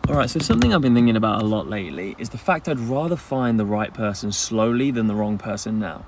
Alright, so something I've been thinking about a lot lately is the fact I'd rather find the right person slowly than the wrong person now.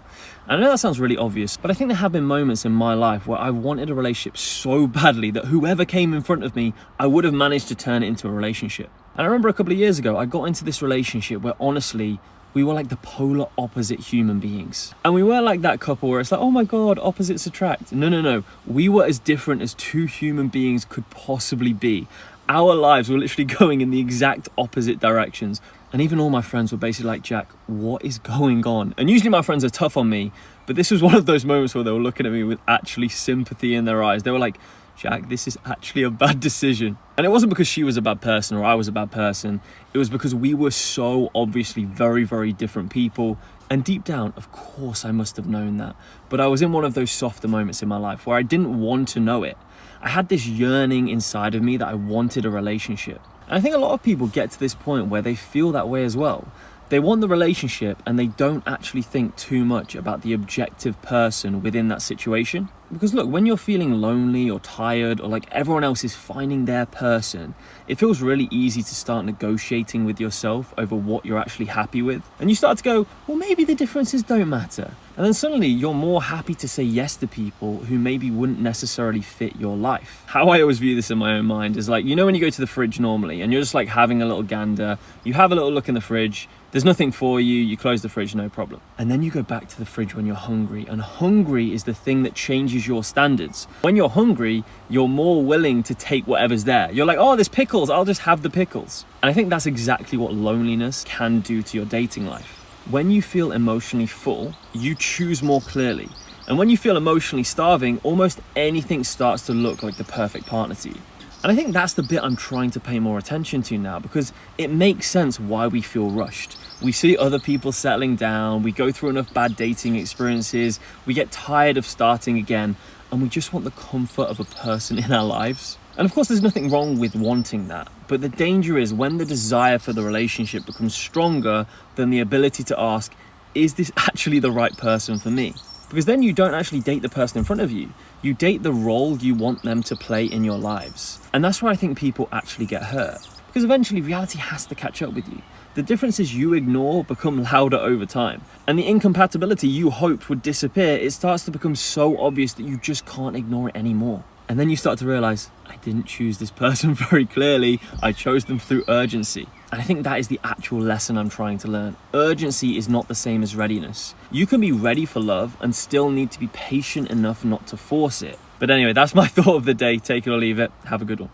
I know that sounds really obvious, but I think there have been moments in my life where I wanted a relationship so badly that whoever came in front of me, I would have managed to turn it into a relationship. And I remember a couple of years ago, I got into this relationship where honestly, we were like the polar opposite human beings. And we weren't like that couple where it's like, oh my God, opposites attract. No. We were as different as two human beings could possibly be. Our lives were literally going in the exact opposite directions. And even all my friends were basically like, Jack, what is going on? And usually my friends are tough on me, but this was one of those moments where they were looking at me with actually sympathy in their eyes. They were like, Jack, this is actually a bad decision. And it wasn't because she was a bad person or I was a bad person. It was because we were so obviously very, very different people. And deep down, of course, I must have known that. But I was in one of those softer moments in my life where I didn't want to know it. I had this yearning inside of me that I wanted a relationship. And I think a lot of people get to this point where they feel that way as well. They want the relationship and they don't actually think too much about the objective person within that situation. Because look, when you're feeling lonely or tired or like everyone else is finding their person, it feels really easy to start negotiating with yourself over what you're actually happy with. And you start to go, well, maybe the differences don't matter. And then suddenly you're more happy to say yes to people who maybe wouldn't necessarily fit your life. How I always view this in my own mind is like, you know when you go to the fridge normally and you're just like having a little gander, you have a little look in the fridge, there's nothing for you, you close the fridge, no problem. And then you go back to the fridge when you're hungry, and hungry is the thing that changes your standards. When you're hungry, you're more willing to take whatever's there. You're like, oh, there's pickles, I'll just have the pickles. And I think that's exactly what loneliness can do to your dating life. When you feel emotionally full, you choose more clearly. And when you feel emotionally starving, almost anything starts to look like the perfect partner to you. And I think that's the bit I'm trying to pay more attention to now, because it makes sense why we feel rushed. We see other people settling down, we go through enough bad dating experiences, we get tired of starting again, and we just want the comfort of a person in our lives. And of course, there's nothing wrong with wanting that, but the danger is when the desire for the relationship becomes stronger than the ability to ask, is this actually the right person for me? Because then you don't actually date the person in front of you. You date the role you want them to play in your lives. And that's where I think people actually get hurt. Because eventually reality has to catch up with you. The differences you ignore become louder over time. And the incompatibility you hoped would disappear, it starts to become so obvious that you just can't ignore it anymore. And then you start to realize, I didn't choose this person very clearly. I chose them through urgency. And I think that is the actual lesson I'm trying to learn. Urgency is not the same as readiness. You can be ready for love and still need to be patient enough not to force it. But anyway, that's my thought of the day. Take it or leave it. Have a good one.